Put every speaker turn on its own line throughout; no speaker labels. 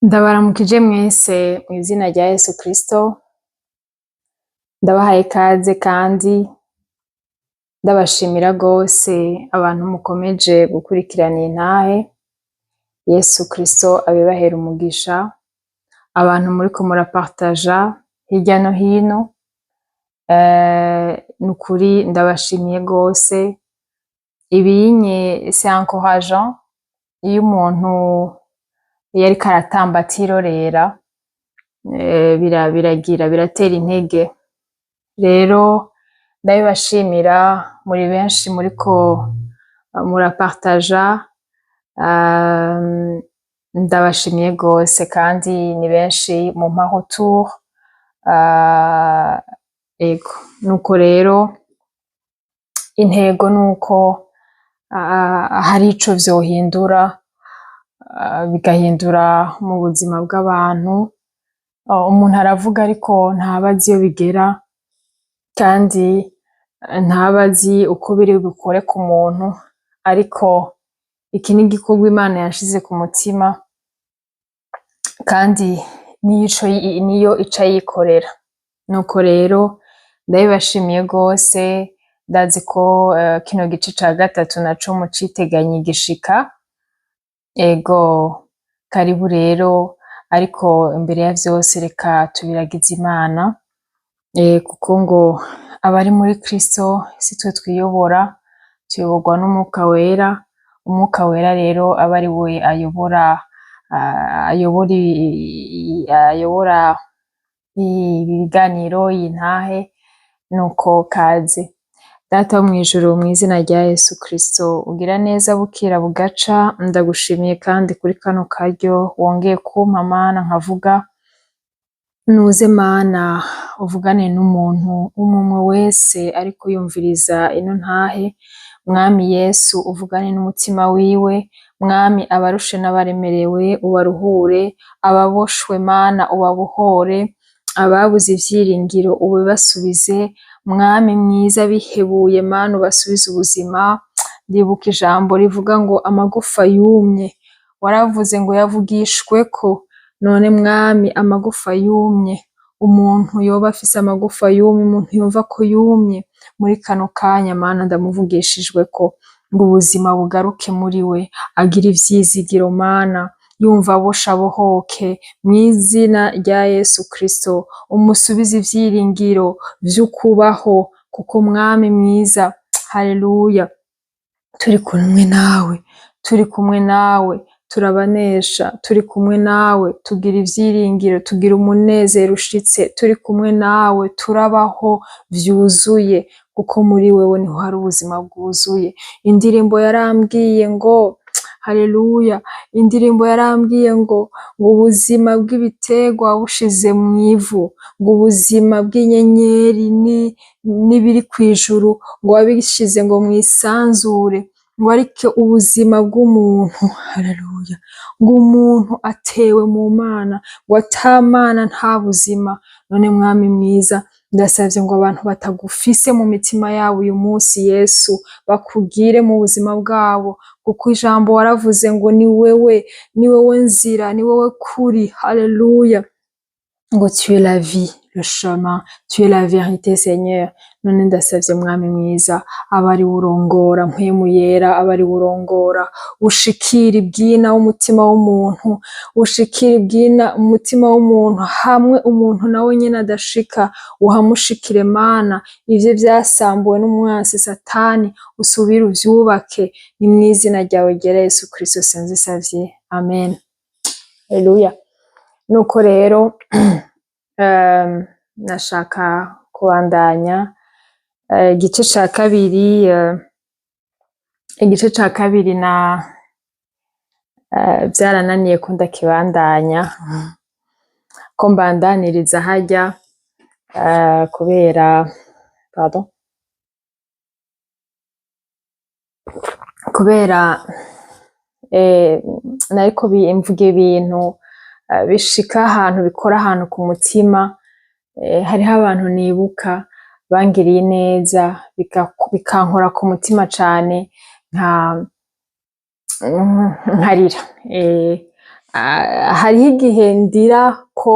Ndabaramukije mwese mw'izina rya Yesu Kristo, ndabahaye ikaze kandi ndabashimira gose abantu mukomeje gukurikirana intahe. Yesu Kristo abibahera umugisha, abantu muriko murapartaja hirya no hino, nukuri ndabashimiye gose. Ibinye c'est encourageant iyo umuntu iyo ariko aratamba atirorera, biratera intege. Rero ndabibashimira, muri benshi muriko murapartaja, ndabashimiye gose kandi ni benshi mumpa retour, ego. Nuko rero intego nuko hari ico vyohindura, bigahindura mu buzima bw'abantu. Umuntu aravuga ariko ntaba azi iyo bigera, kandi ntaba azi uko biri bukore ku muntu, ariko iki ni igikorwa Imana yanshize ku mutima, kandi niyo ica yikorera. Nuko rero ndabibashimiye gose, ndazi ko kino gice ca gatatu naco muciteganya igishika. Ego, karibu rero, ariko imbere ya vyose reka tubiragize Imana, kuko ngo abari muri Kristo si twe twiyobora, tuyoborwa n'Umwuka Wera. Umwuka Wera rero aba ari we ayobora ibiganiro, intahe. Nuko kaze. Data wo mw'ijuru, mw'izina rya Yesu Kristo, ugira neza bukira bugaca, ndagushimiye kandi kuri kano karyo wongeye kumpa Mana nkavuga. Nuze Mana uvugane n'umuntu umwe wese ariko yumviriza ino ntahe. Mwami Yesu uvugane n'umutima wiwe. Mwami abarushe n'abaremerewe ubaruhure, ababoshwe Mana ubabohore, ababuze ivyiringiro ubibasubize. Mwami mwiza, bihebuye Mana ubasubize ubuzima. Ndibuka ijambo rivuga ngo amagufa yumye, waravuze ngo yavugishweko. None Mwami, amagufa yumye, umuntu yoba afise amagufa yumye, umuntu yumva ko yumye, muri kano kanya Mana ndamuvugishijweko, ngo ubuzima bugaruke muri we, agira ivyizigiro Mana, yumva aboshe abohoke mw'izina rya Yesu Kristo. Umusubize ivyiringiro vy'ukubaho, kuko Mwami mwiza, haleluya, turi kumwe nawe, turi kumwe nawe turabanesha, turi kumwe nawe tugira ivyiringiro, tugira umunezero ushitse, turi kumwe nawe turabaho vyuzuye, kuko muri wewe niho hari ubuzima bwuzuye. Indirimbo yarambwiye ngo haleluya, indirimbo yarambwiye ngo ubuzima bw'ibiterwa bushize mw'ivu, ngo ubuzima bw'inyenyeri n'ibiri kw'ijuru ngo wabishize ngo mwisanzure, ngo ariko ubuzima bw'umuntu, haleluya, ngo umuntu atewe mu Mana, ngo ata Mana nta buzima. None Mwami mwiza, ndasavye ngo abantu batagufise mu mitima yabo uyu munsi Yesu bakugire mu buzima bwabo, kuko ijambo waravuze ngo ni wewe nzira, ni wewe kuri, haleluya, ngo tu es la vie, le chemin, tu es la vérité Seigneur. None ndasavye Mwami mwiza, abari urongora mpwemu yera, abari urongora ushikira ibwina w'umutima w'umuntu, ushikira ibwina umutima w'umuntu, hamwe umuntu nawe nyene adashika uhamushikire Mana. Ivyo vyasambuwe n'umwansi Satani usubire uvyubake, ni mw'izina ryawe ryera Yesu Kristo senze savye, amen, haleluya. Nuko rero nashaka kubandanya igice ca kabiri na vyarananiye ko ndakibandanya, ko mbandaniriza harya, kubera nariko mvuga ibintu bishika ahantu, bikora ahantu ku mutima. Hariho abantu nibuka bangiriye neza, bikankora ku mutima cane, nkarira, hariho igihe ndira ko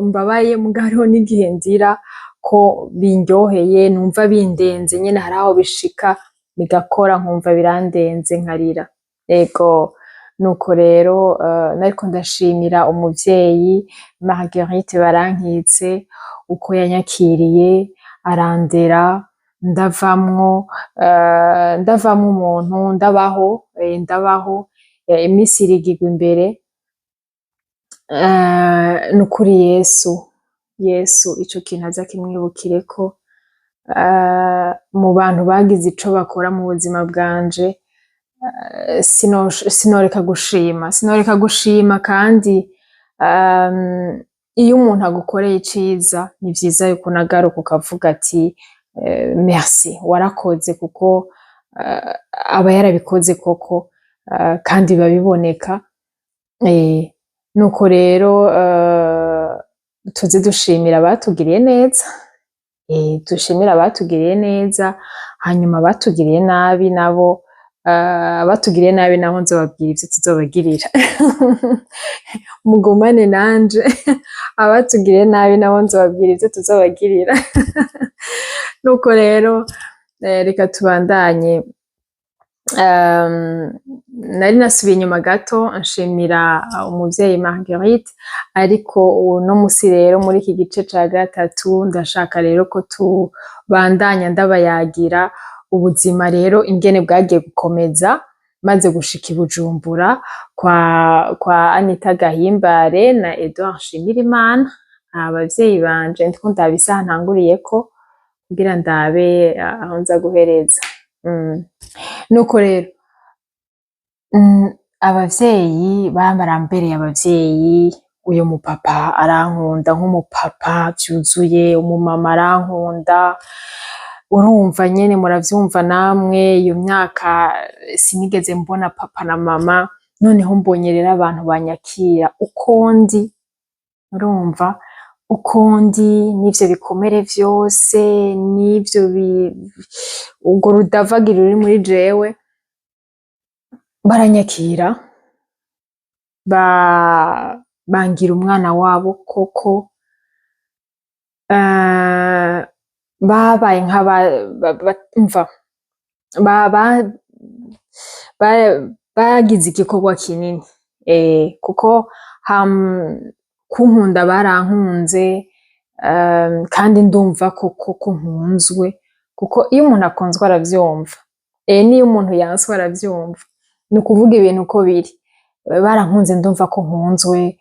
mbabaye, mugabo hariho n'igihe ndira ko bindyoheye, numva bindenze nyene, hari aho bishika bigakora nkumva birandenze nkarira. Ego, nuko rero nariko ndashimira umuvyeyi Marguerite Barankitse uko yanyakiriye arandera, ndavamwo umuntu, ndabaho imisi irigirwa imbere. Nukuri Yesu ico kintu aza kimwibukireko, mu bantu bagize ico bakora mu buzima bwanje, sinoreka gushima. Kandi iyo umuntu agukoreye iciza ni vyiza yuko unagaruka ukavuga ati merci, warakoze, kuko aba yarabikoze koko, kandi biba biboneka. Nuko rero tuze dushimira abatugiriye neza, dushimira abatugiriye neza, hanyuma abatugiriye nabi nabo, abatugiriye nabi naho nzobabwira ivyo tuzobagirira. Mugumane nanje, abatugiriye nabi nabo nzobabwira ivyo tuzobagirira. Nuko rero reka tubandanye. Nari nasubiye inyuma gato nshimira umuvyeyi Marguerite, ariko uno musi rero muri iki gice ca gatatu ndashaka rero ko tubandanya ndabayagira ubuzima rero ingene bwagiye gukomeza maze gushika i Bujumbura kwa Anita Gahimbare na Edouard Nshimirimana, abavyeyi banje ndiko ndaba isaha ntanguriyeko kugira ndabe aho nza guhereza. Nuko rero abavyeyi barambereye abavyeyi, uyu mupapa arankunda nk'umupapa vyuzuye, umumama arankunda, urumva nyene muravyumva namwe, iyo myaka sinigeze mbona papa na mama, noneho mbonye rero abantu banyakira uko ndi, urumva uko ndi, n'ivyo bikomere vyose, n'ivyo urwo rudavagiro ruri muri jewe, baranyakira, bangira umwana wabo koko, babaye bagize igikorwa kinini, kuko kunkunda barankunze, kandi ndumva ko nkunzwe, kuko iyo umuntu akunzwe aravyumva, n'iyo umuntu yanswe aravyumva, ni ukuvuga ibintu uko biri. Barankunze ndumva ko nkunzwe,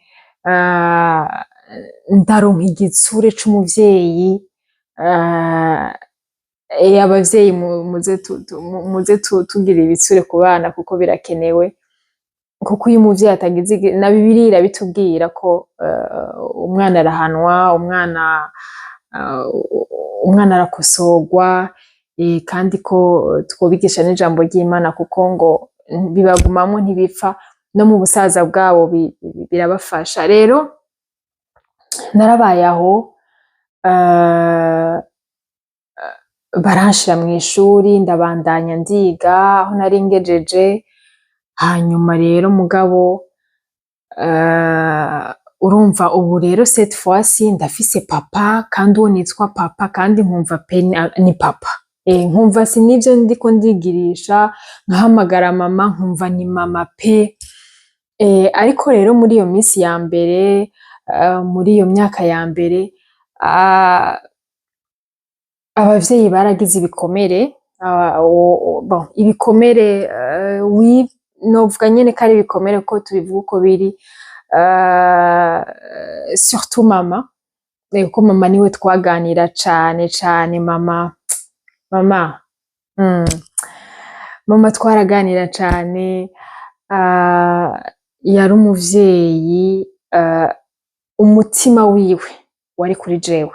ndaronka igitsure c'umuvyeyi. Abavyeyi muze tugira ibitsure ku bana kuko birakenewe, kuko iyo umuvyeyi atagize, na Bibiliya irabitubwira ko umwana arahanwa, umwana arakosorwa, kandi ko twobigisha n'ijambo ry'Imana, kuko ngo bibagumamwo ntibipfa, no mu busaza bwabo birabafasha. Rero narabaye aho, baranshira mw'ishuri ndabandanya ndiga aho nari ngejeje, hanyuma rero mugabo urumva ubu rero cette fois-ci ndafise papa, kandi uwo nitwa papa, kandi nkumva pe ni papa, nkumva si nivyo ndiko ndigirisha, nkahamagara mama nkumva ni mama pe. Ariko rero muri iyo misi ya mbere, muri iyo myaka ya mbere, abavyeyi baragize ibikomere, ibikomere, novuga nyene ko ari ibikomere ko tubivuga uko biri, surtout mama, kuko mama niwe twaganira cane, mama twaraganira cane, yari umuvyeyi, umutima wiwe wari kuri jewe,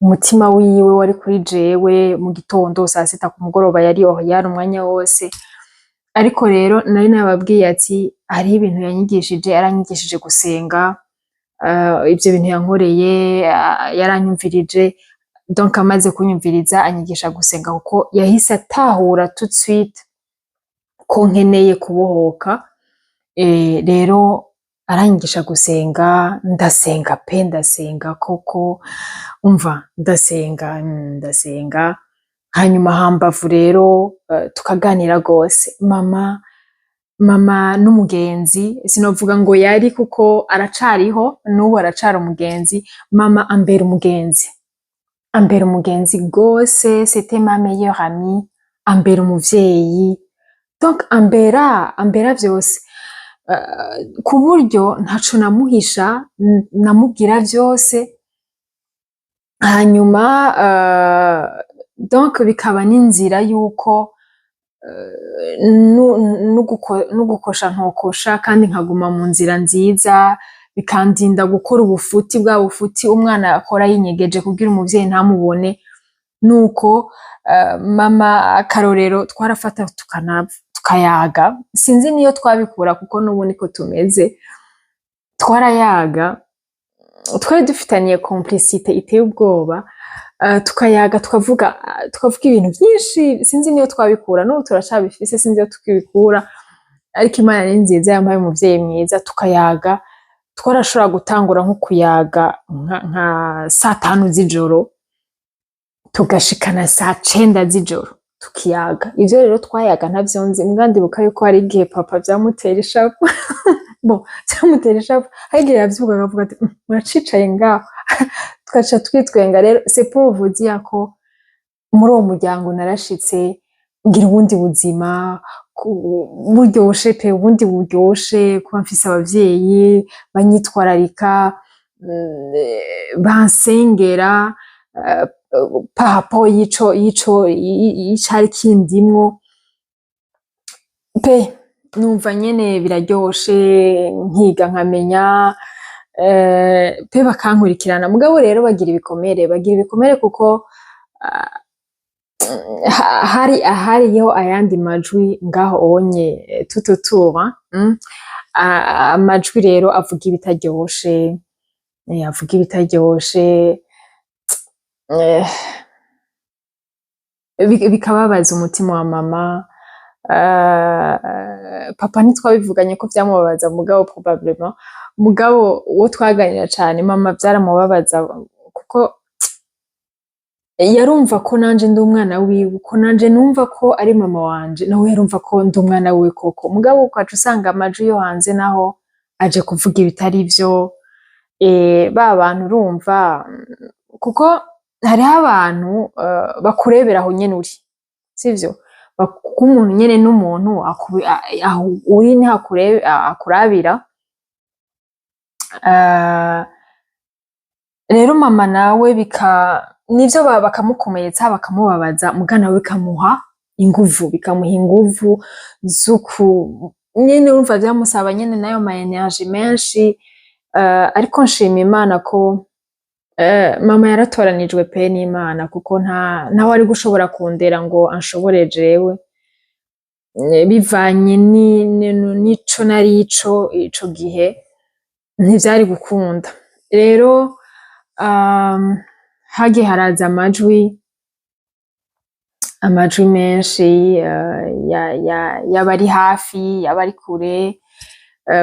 umutima wiwe wari kuri jewe, mu gitondo, saa sita, ku mugoroba, yari umwanya wose. Ariko rero nari nababwiye ati hariho ibintu yanyigishije, yaranyigishije gusenga, ivyo bintu yankoreye, yaranyumvirije, donc amaze kunyumviriza anyigisha gusenga, kuko yahise atahura tout de suite ko nkeneye kubohoka. Rero aranyigisha gusenga, ndasenga pe, ndasenga koko, umva ndasenga, hanyuma hambavu rero tukaganira gose. Mama n'umugenzi, sinovuga ngo yari kuko aracariho, n'ubu aracari umugenzi. Mama ambera umugenzi gose, c'était ma meilleure amie, ambera umuvyeyi, donc ambera vyose, ku buryo ntaco namuhisha, namubwira vyose. Hanyuma donc bikaba n'inzira yuko n'ugukosha nkokosha kandi nkaguma mu nzira nziza, bikandinda gukora ubufuti, bwa bufuti umwana akora yinyegeje kugira umuvyeyi ntamubone. Nuko mama akarorero twarafata tukayaga, sinzi niyo twabikura kuko n'ubu niko tumeze, twarayaga, twari dufitaniye complicité iteye ubwoba, tukayaga tukavuga ibintu vyinshi, sinzi niyo twabikura, n'ubu turacabifise, sinzi iyo tukibikura, ariko Imana ni nziza, yampaye umuvyeyi mwiza. Tukayaga, twarashobora gutangura nko kuyaga nka 5:00 z'ijoro tugashikana 9:00 z'ijoro tukiyaga. Ivyo rero twayaga ntavyo nzi, mbwa ndibuka yuko hari igihe papa vyamutera ishavu vyamutera ishavu, hari igihe yavyuka akavuga ati muracicaye ngaho tugaca twitwenga. Rero c'est pour vous dire ko muri uwo muryango narashitse ngira ubundi buzima buryoshe pe, ubundi buryoshe, kuba mfise abavyeyi banyitwararika, bansengera papo y'icari kindimwo pe, numva nyene biraryoshe, nkiga nkamenya pe, bakankurikirana. Mugabo rero bagira ibikomere kuko hariho ayandi majwi ngaho onye tout autour, amajwi rero avuga ibitaryoshe, bikababaza umutima wa mama. Papa ntitwabivuganye ko vyamubabaza, mugabo probablement, mugabo uwo twaganira cane mama vyaramubabaza kuko yarumva ko nanje ndi umwana wiwe, ko nanje numva ko ari mama wanje, nawe yarumva ko ndi umwana wiwe koko. Mugabo ukaca usanga amajwi yo hanze naho aje kuvuga ibitari vyo. Ba bantu urumva, kuko hariho abantu bakurebera aho nyene uri, sivyo? Kuko umuntu nyene n'umuntu uri niho akurabira. Rero mama nawe nivyo bakamukomeretsa, bakamubabaza, muga nawe bikamuha inguvu nyene, urumva vyamusaba nyene nayo ma energie menshi. Ariko nshima Imana ko mama yaratoranijwe pe n'Imana, kuko ntawe ari gushobora kundera ngo anshobore jewe, bivanye n'ico narico ico gihe ntivyari gukunda. Rero hagiye haraza amajwi menshi y'abari hafi, y'abari kure,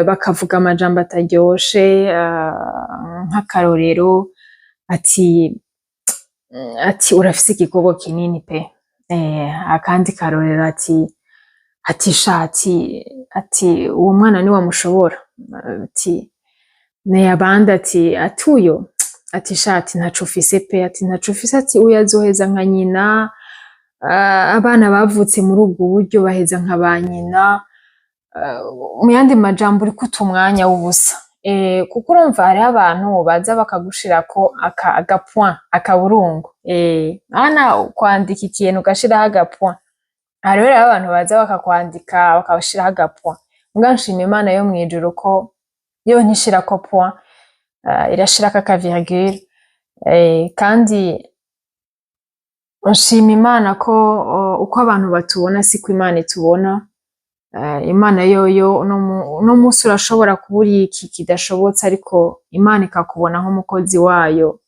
bakavuga amajambo ataryoshe, nk'akarorero ati urafise igikorwa kinini pe. Akandi karorero ati ati uwo mwana niwamushobora, ati abandi ati uyo, ati ati ntaco ufise pe, ati ntaco ufise, ati uyo azoheza nka nyina, abana bavutse muri ubwo buryo baheza nka ba nyina. Mu yandi majambo uriko uta umwanya w'ubusa, kuko urumva hariho abantu baza bakagushirako agapoint, akaburungu, ana kwandika ikintu ugashiraho agapoint. Hariho rero abantu baza bakakwandika bakabashiraho agapoint, mbwa nshima Imana yo mwijuru ko yo ntishirako point, irashirako aka virgule. Kandi nshima Imana ko uko abantu batubona siko Imana itubona. Imana yoyo uno musi urashobora kuba uri iki kidashobotse, ariko Imana ikakubona nk'umukozi wayo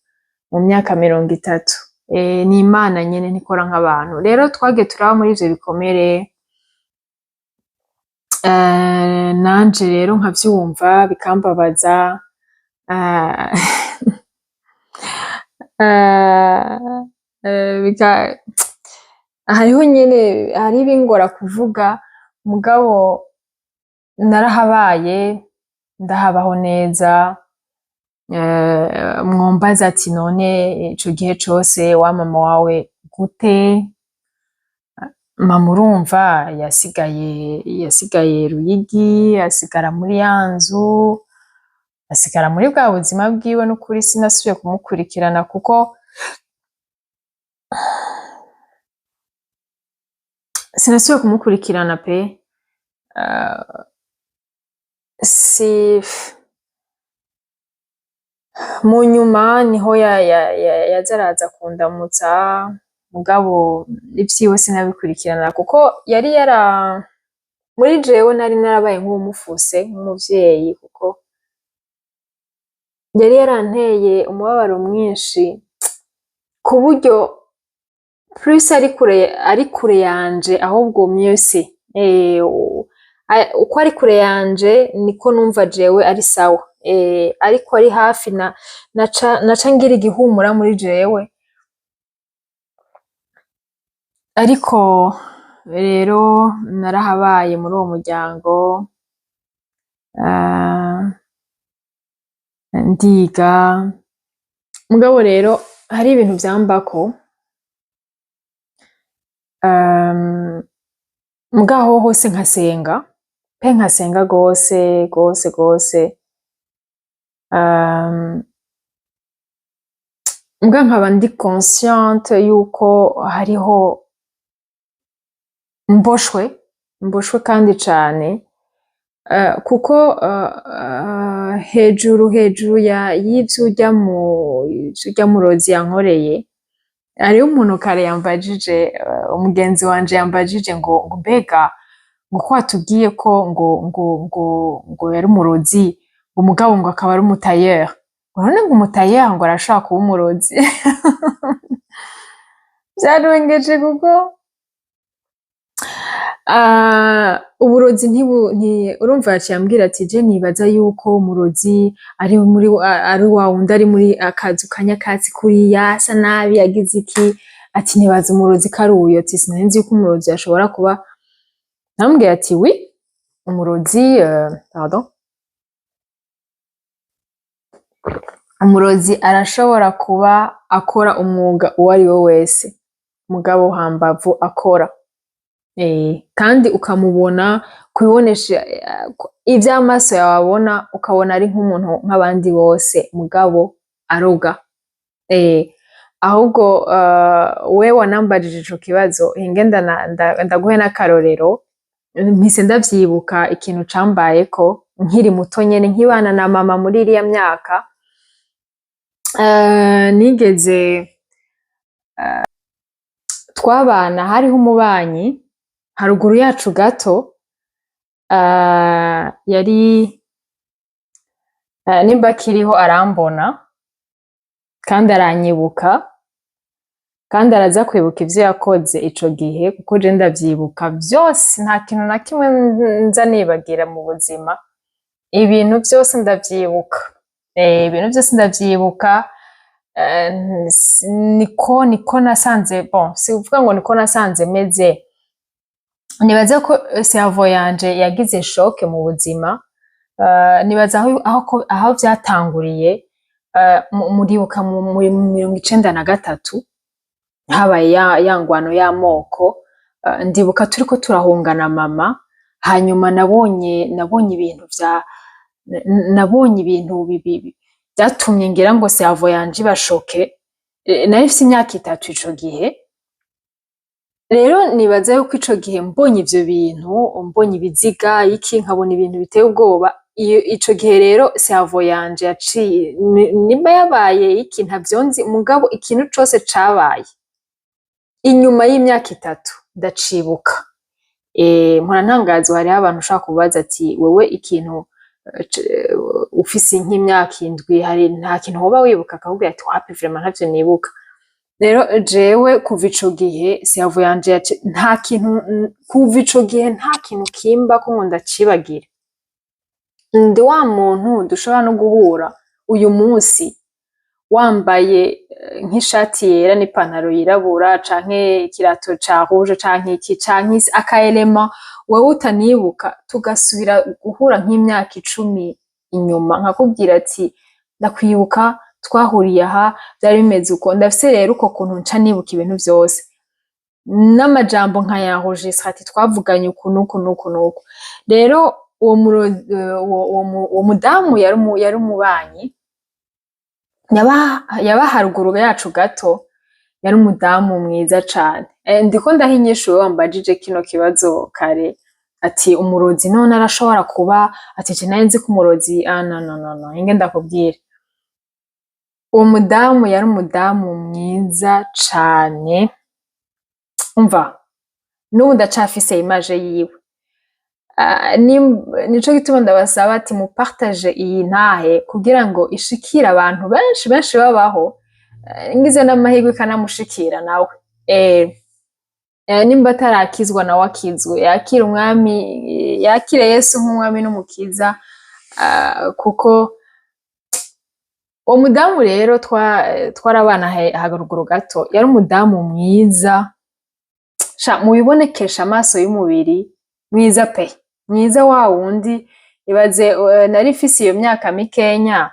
mu myaka 30. Ni Imana nyene, ntikora nk'abantu. Rero twagiye turaba muri ivyo bikomere, nanje rero nkavyumva bikambabaza. eh, hariho nyene hari bingora kuvuga, mugabo narahabaye ndahabaho neza. Mwombaza ati none ico gihe cose wa mama wawe gute? Mama urumva yasigaye Ruyigi, asigara muri ya nzu, asigara muri bwa buzima bwiwe, n'ukuri sinasubiye kumukurikirana kuko sinasubiye kumukurikirana pe. Mu nyuma niho yaza araza kundamutsa, mugabo ivyiwe sinabikurikirana kuko yari muri jewe nari narabaye nk'uwumufuse nk'umuvyeyi, kuko yari yaranteye umubabaro mwinshi ku buryo plus ari kure yanje ahubwo myose uko ari kure yanje niko numva jewe ari sawa, ariko ari hafi naca ngira igihumura muri jewe. Ariko rero narahabaye muri uwo muryango, ndiga, mugabo rero hari ibintu vyambako, mugaho hose nkasenga gose gose gose, muga nkaba ndi consciente yuko hariho mboshwe kandi cane, kuko hejuru y'ivyo urya murozi yankoreye, hariho umuntu kare yambajije, umugenzi wanje yambajije ngo mbega ngo ko watubwiye ko ngo yari umurozi, umugabo ngo akaba ari umutailleur, none ngo umutailleur ngo arashaka kuba umurozi? Vyarengeje kuko uburozi urumva yaciye ambwira ati je nibaza yuko umurozi ari wa wundi ari muri akazu ka nyakatsi kuriya asa nabi yagize iki, ati nibaza umurozi ko ari uyo, ati sinari nzi yuko umurozi ashobora kuba. Namubwiye ati oui, umurozi umurozi arashobora kuba akora umwuga uwo ari we wese, mugabo hambavu akora, kandi ukamubona kubibonesha ivyo amaso yawe abona, ukabona ari nk'umuntu nk'abandi bose, mugabo aroga. Ahubwo we wanambajije ico kibazo, ngenda ndaguhe n'akarorero, mpise ndavyibuka ikintu cambayeko nkiri muto nyene nkibana na mama muri iriya myaka. Nigeze twabana, hariho umubanyi haruguru yacu gato, yari nimba akiriho arambona kandi aranyibuka, kandi araza kwibuka ivyo yakoze ico gihe, kuko je ndavyibuka vyose, nta kintu na kimwe nza nibagira mu buzima, ibintu vyose ndavyibuka, ibintu vyose ndavyibuka. Niko nasanze, bon sivuga ngo niko nasanze meze, nibaza ko cerveau yanje yagize shock mu buzima. Nibaza aho vyatanguriye, muribuka mu 1993 habaye ya ngwano y'amoko, ndibuka turiko turahungana mama, hanyuma nabonye ibintu vyatumye ngira ngo cerveau yanje ibashoke. Nari mfise imyaka 3 ico gihe, rero nibaza yuko ico gihe mbonye ivyo bintu, mbonye ibiziga iki, nkabona ibintu biteye ubwoba, ico gihe rero cerveau yanje yaciye, nimba yabaye iki ntavyonzi, mugabo ikintu cose cabaye inyuma y'imyaka 3 ndacibuka. Mpora ntangazwa, hariho abantu ushaka kubaza ati wewe ikintu ufise nk'imyaka 7, hari nta kintu woba wibuka? Akakubwira ati wapi vraiment ntavyo nibuka. rero jewe kuva ico gihe siyavu yanje nta kintu kuva ico gihe nta kintu kimba ko ngo ndacibagire. Ndi wa muntu dushobora no guhura uyu munsi wambaye nk'ishati yera n'ipantaro yirabura canke ikirato ca rouge canke iki canke akaelema wewe utanibuka, tugasubira guhura nk'imyaka 10 inyuma nkakubwira ati ndakwibuka twahuriye aha vyari bimeze uko. Ndafise rero uko kuntu nca nibuka ibintu vyose n'amajambo nkayanregistra ati twavuganye uku nuku nuku nuku. Rero uwo mudamu yari umubanyi yaba haruguru yacu gato, yari umudamu mwiza cane. Ndiko ndaha inyishu wambajije kino kibazo kare ati umurozi none arashobora kuba ati je nari nzi ko umurozi no inge ndakubwira, uwo mudamu yari umudamu mwiza cane, umva n'ubu ndacafise image yiwe. Nico gituma ndabasaba ati mupartage iyi ntahe kugira ngo ishikire abantu benshi babaho, ngize n'amahirwe ikanamushikira nawe. Nimba atarakizwa nawe akizwe, yakire umwami, yakire Yesu nk'umwami n'umukiza, kuko uwo mudamu rero twarabana haruguru gato, yari umudamu mwiza mubibonekesha amaso y'umubiri, mwiza pe, mwiza wa wundi ibaze nari mfise iyo myaka mikenya,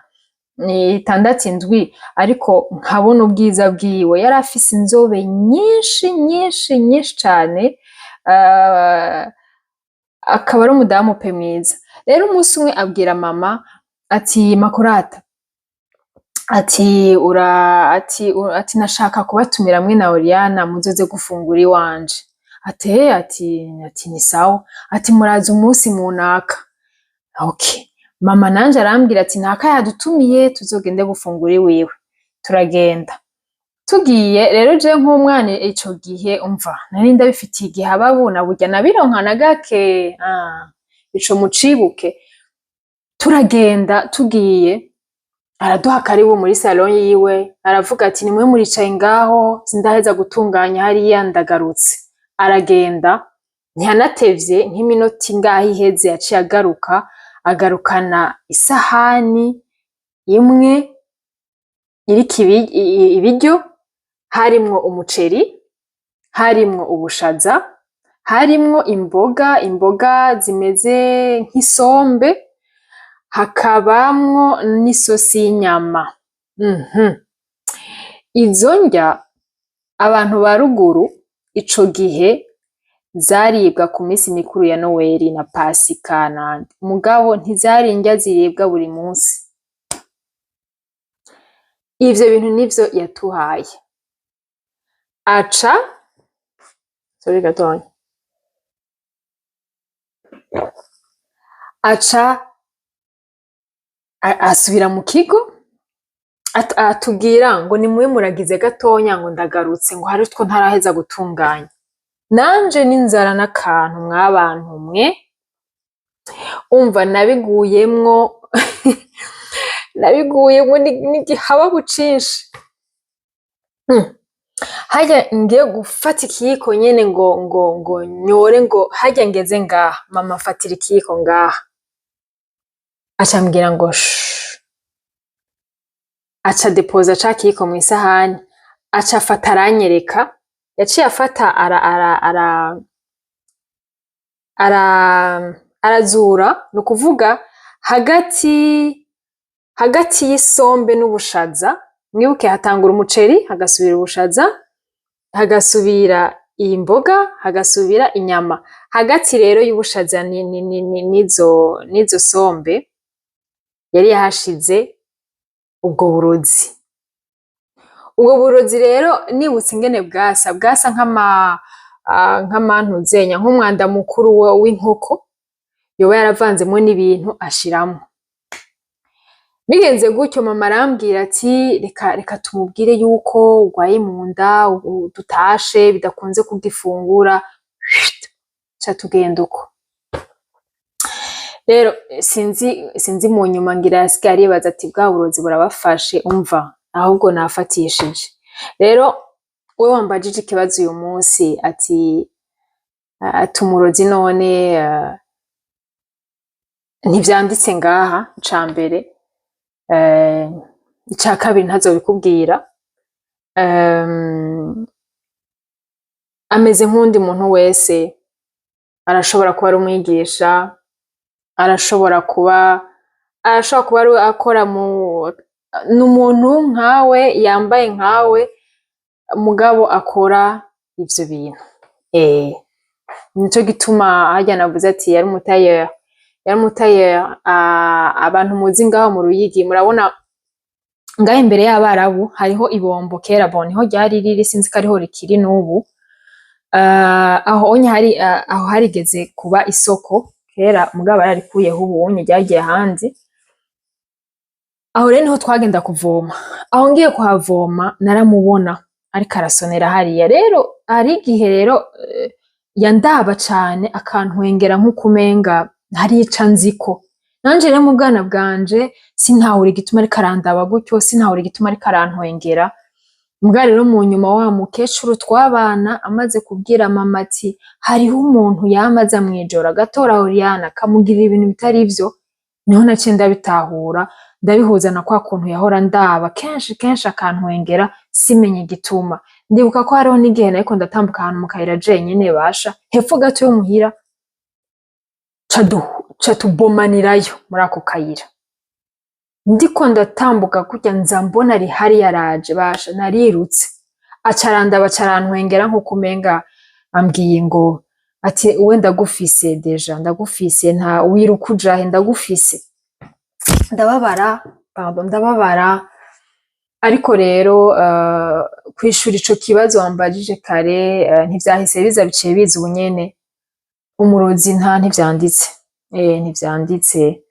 ni 6-7, ariko nkabona ubwiza bwiwe. Yari afise inzobe nyinshi cane, akaba ari umudamu pe mwiza. Rero umunsi umwe abwira mama ati Makurata, ati nashaka kubatumira mwe na Oriana muzoze gufungura iwanje. Ati ni sawa, ati muraza umunsi munaka. Okay. Mama nanje arambwira ati naka yadutumiye tuzogende gufungura iwiwe. Turagenda. Tugiye rero je nk'umwana ico gihe umva nari ndabifitiye igihe ababuna burya nabironkana gake, ico mucibuke. Turagenda, tugiye araduha karibu muri salon yiwe, aravuga ati nimwe muricaye ngaho sindaheza gutunganya hariya ndagarutse. Aragenda ntiyanatevye, nk'iminota ingahe iheze yaciye agaruka, agarukana isahani imwe iriko ibiryo, harimwo umuceri, harimwo ubushaza, harimwo imboga zimeze nk'isombe, hakabamwo n'isosi y'inyama. Izo ndya abantu ba ruguru ico gihe zaribwa ku minsi mikuru ya Noweli na Pasika nandi, mugabo ntizari indya ziribwa buri munsi. Ivyo bintu nivyo yatuhaye. Aca asubira mu kigo, atubwira ngo nimwe muragize gatonya ngo ndagarutse, ngo hari utwo ntaraheza gutunganya. Nanje n'inzara n'akantu mwabantu mwe, umva nabiguyemwo n'igihababu cinshi. Harya ngiye gufata ikiyiko nyene ngo nyore, ngo harya ngeze ngaha mama fatira ikiyiko ngaha, aca ambwira ngo aca depoza ca kiyiko mw'isahani, aca afata aranyereka, yaciye afata arazura, ni ukuvuga hagati y'isombe n'ubushaza, mwibuke hatangura umuceri, hagasubira ubushaza, hagasubira imboga, hagasubira inyama. Hagati rero y'ubushaza n'izo sombe yari yahashize ubwo burozi. Ubwo burozi rero nibutse ingene bwasa nk'amantuzenya, nk'umwanda mukuru w'inkoko yoba yaravanzemwo n'ibintu ashiramo. Bigenze gutyo mama arambwira ati reka tumubwire yuko urwaye mu nda, dutashe bidakunze kugifungura, ca tugenda uko. Rero sinzi mu nyuma ngira yasigaye aribaza ati bwa burozi burabafashe, umva ahubwo nafatishije. Rero we wambajije ikibazo uyu munsi ati umurozi none ntivyanditse ngaha ica mbere, ica kabiri ntazobikubwira, ameze nk'uwundi muntu wese, arashobora kuba ari umwigisha, arashobora kuba ari akora n'umuntu nkawe, yambaye nkawe, mugabo akora ivyo bintu. Nico gituma harya navuze ati yari umutayeri. Abantu muzi ngaho mu Ruyigi murabona ngaho imbere y'Abarabu hariho ibombo, kera bon niho ryari riri, sinzi ko ariho rikiri n'ubu. Aho harigeze kuba isoko kera, mugabo bararikuyeho ubunye ryagiye ahandi. Aho rero niho twagenda kuvoma. Aho ngiye kuhavoma naramubona ariko arasonera hariya. Rero hari igihe rero yandaba cane akantwengera nk'ukumenga hari ico nziko. Nanje rero mu bwana bwanje sintahura igituma ariko arandaba gutyo, sintahura igituma ariko arantwengera. Mbwa rero mu nyuma wa mukecuru twabana amaze kubwira mama ati hariho umuntu yamaza mwijoro agatora Oriana akamugirira ibintu bitari ivyo, niho naciye ndabitahura, ndabihuza na kwa kuntu yahora ndaba kenshi akantwengera simenye igituma. Ndibuka ko hariho n'igihe nariko ndatambuka ahantu mu kayira jenyene basha hepfo gato y'umuhira, ca tubomanirayo muri ako kayira. Ndiko ndatambuka kurya nza mbona ari hariya araje basha, narirutse. Aca arandaba aca arantwengera nk'uko umenga ambwiye ngo ati uwe ndagufise deja, ndagufise, nta wiruka ujahe, ndagufise. Ndababara. Ariko rero kwishura ico kibazo wambajije kare ntivyahise biza, biciye biza ubunyene. Umurozi ntivyanditse, ntivyanditse.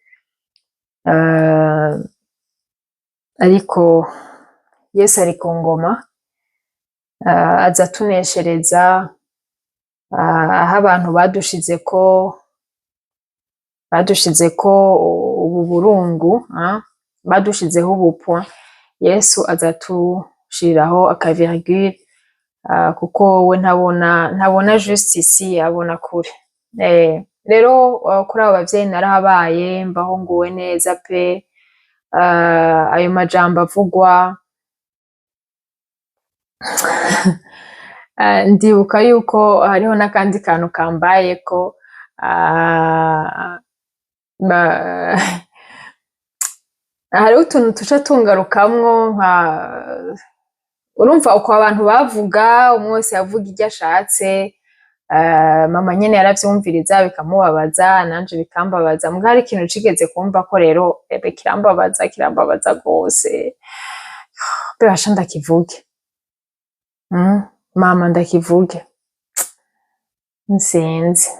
Ariko Yesu ari ku ngoma, aza atuneshereza, aho abantu badushizeko ubu burungu, badushizeho ubupwa, Yesu aza atushiriraho akavirgule, kuko we ntabona justice, abona kure. Rero kuri abo bavyeyi narahabaye, mbaho nguwe neza pe. Ayo majambo avugwa ndibuka yuko hariho n'akandi kantu kambayeko, hariho utuntu tuca tungarukamwo, urumva uko abantu bavuga, umwe wese yavuga iryo ashatse. Mama nyene yaravyumviriza bikamubabaza, nanje bikambabaza. Mbwa hari ikintu cigeze kumva ko rero kirambabaza gose. Basha ndakivuge. Mama ndakivuge. Sinzi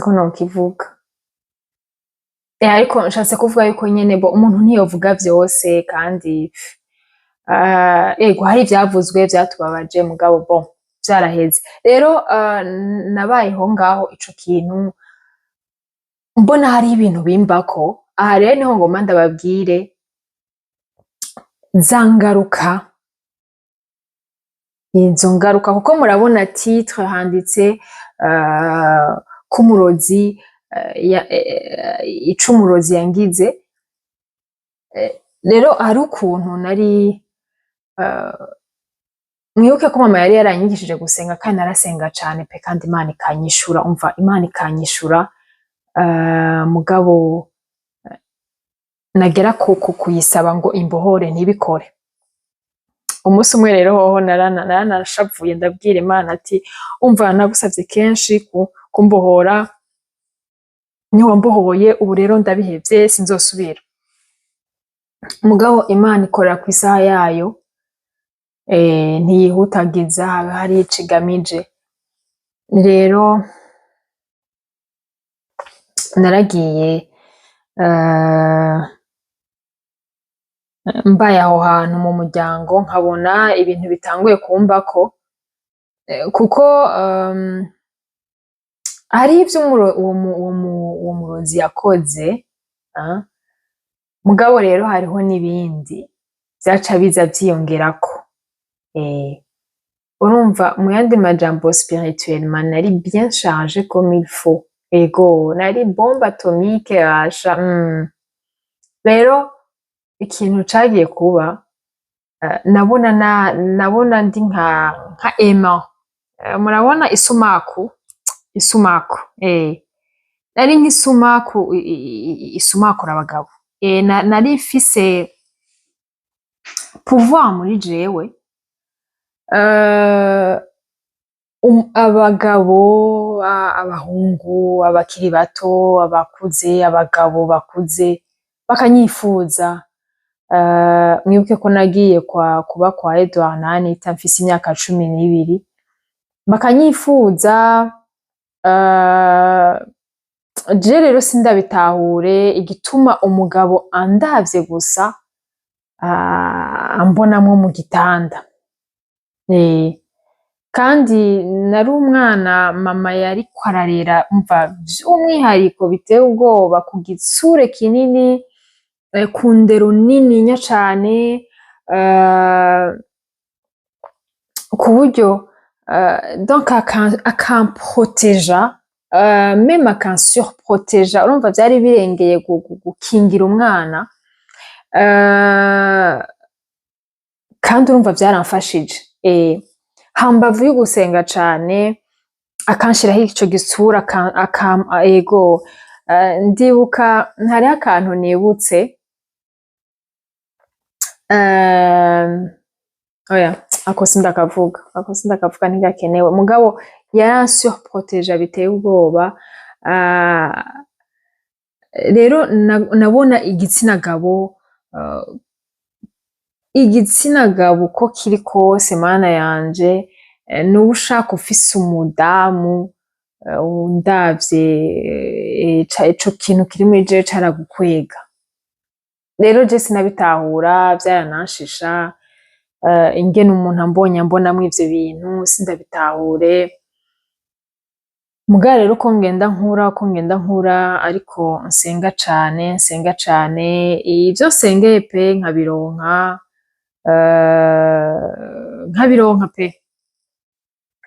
ko nokivuga. Ariko nshatse kuvuga yuko nyene umuntu ntiyovuga vyose, kandi hari ivyavuzwe vyatubabaje, mugabo vyaraheze. Rero nabayeho ngaho ico kintu mbona hari ibintu bimbako. Aha rero niho ngoma ndababwire zangaruka, izo ngaruka, kuko murabona titre handitse ko umurozi, ico umurozi yangize. Rero hari ukuntu nari mwibuke ko mama yari yaranyigishije gusenga, kandi narasenga cane pe, kandi Imana ikanyishura. Umva, Imana ikanyishura, mugabo nagera kuyisaba ngo imbohore ntibikore. Umunsi umwe rero hoho naranashavuye, ndabwira Imana ati umva, nagusavye kenshi kumbohora, ntiwambohoye, ubu rero ndabihevye, sinzosubira. Mugabo Imana ikorera kw'isaha yayo, ntiyihutagiza, hari ico igamije. Rero naragiye mbaye aho hantu mu muryango, nkabona ibintu bitanguye kumbako, kuko hari ivyo uwo murozi yakoze, mugabo rero hariho n'ibindi vyaca biza vyiyongerako. urumva mu yandi majambo spirituellement nari bien chargé comme il faut, ego nari bombe atomique basha. Rero ikintu cagiye kuba, nabona ndi nka aimant. Murabona isumaku, nari nk'isumaku isumakura abagabo. Nari mfise pouvoir muri jewe, abagabo, abahungu, abakiri bato, abakuze, abagabo bakuze bakanyifuza. Mwibuke ko nagiye kuba kwa Edouard na Anita mfise imyaka 12, bakanyifuza. Je rero sindabitahure igituma umugabo andavye gusa ambonamwo mu gitanda. Kandi nari umwana mama yariko ararera, umva vy'umwihariko biteye ubwoba, ku gitsure kinini, ku ndero nininya cane, ku buryo donc akamproteja, même akansurproteja. Urumva vyari birengeye gukingira umwana, kandi urumva vyaramfashije. Hambavu yo gusenga cane, akanshiraho ico gitsura, ego. Ndibuka hariho akantu nibutse, oya ako sindakavuga ntigakenewe, mugabo yaransurproteja biteye ubwoba. Rero nabona igitsina gabo uko kiri kose, mana yanje, nuba ushaka ufise umudamu undavye, ico kintu kiri muri jewe caragukwega. Rero je sinabitahura, vyarananshisha, ingene umuntu ambonamwo ivyo bintu sindabitahure. Mugabo rero uko ngenda nkura, ariko nsenga cane, ivyo nsengeye pe nkabironka pe.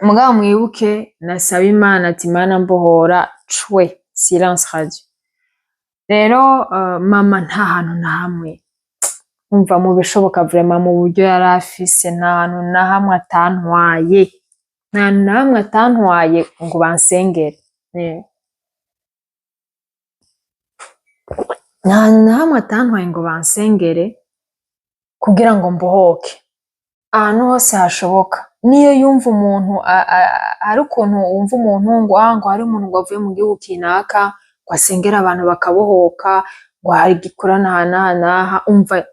Mugabo mwibuke nasaba Imana ati Mana mbohora cwe, silence radio. Rero mama nta hantu na hamwe, umva mu bishoboka vraiment, mu buryo yari afise, nta hantu na hamwe atantwaye ngo bansengere. Nta hantu na hamwe atantwaye ngo bansengere kugira ngo mbohoke. Ahantu hose hashoboka, niyo yumva umuntu, hari ukuntu wumva umuntu ngo hari umuntu ngo avuye mu gihugu kinaka ngo asengera abantu bakabohoka, ngo hari igikorana naha, umva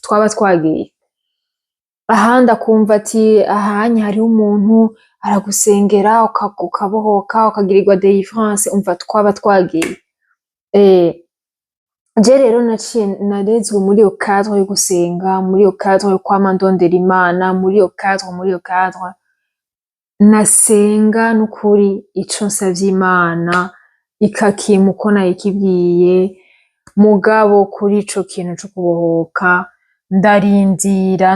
twaba twagiye. Ahandi akumva ati ahanye hariho umuntu aragusengera ukabohoka, ukagirirwa delivrance, umva twaba twagiye. Je rero narezwe muri iyo cadre yo gusenga, muri iyo cadre yo kwama ndondera Imana, muri iyo cadre nasenga n'ukuri ico nsavye Imana ikakimpa uko nayikibwiye. Mugabo kuri ico kintu co kubohoka ndarindira,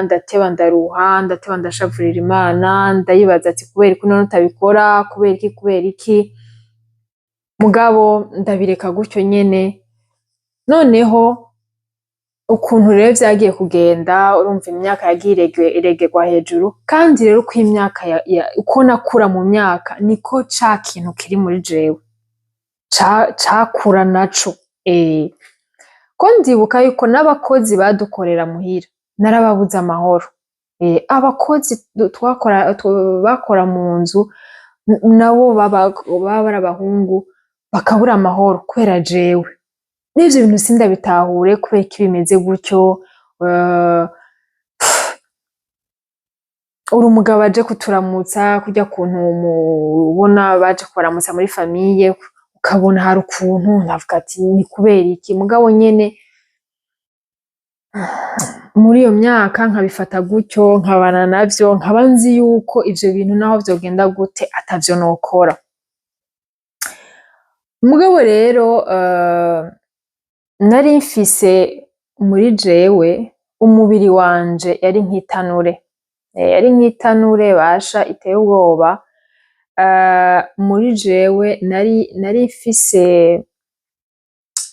ndateba ndaruha, ndateba ndashavurira Imana, ndayibaza ati kubera iki none utabikora, kubera iki. Mugabo ndabireka gutyo nyene. Noneho ukuntu rero vyagiye kugenda, urumva imyaka yagiye iregerwa hejuru, kandi rero uko imyaka uko nakura mu myaka niko ca kintu kiri muri jewe cakura naco. Ko ndibuka yuko n'abakozi badukorera muhira narababuze amahoro. Abakozi bakora mu nzu nabo baba bari abahungu bakabura amahoro kubera jewe. N'ivyo bintu sindabitahure kubera ko bimeze gutyo. Uri umugabo aje kuturamutsa, kurya kuntu mubona baje kubaramutsa muri famille, ukabona hari ukuntu ndavuga ati ni kubera iki. Mugabo nyene muri iyo myaka nkabifata gutyo, nkabana navyo, nkaba nzi yuko ivyo bintu naho vyogenda gute atavyo nokora. Mugabo rero nari mfise muri jewe, umubiri wanje yari nk'itanure. yari nk'itanure basha iteye ubwoba. Muri jewe nari mfise,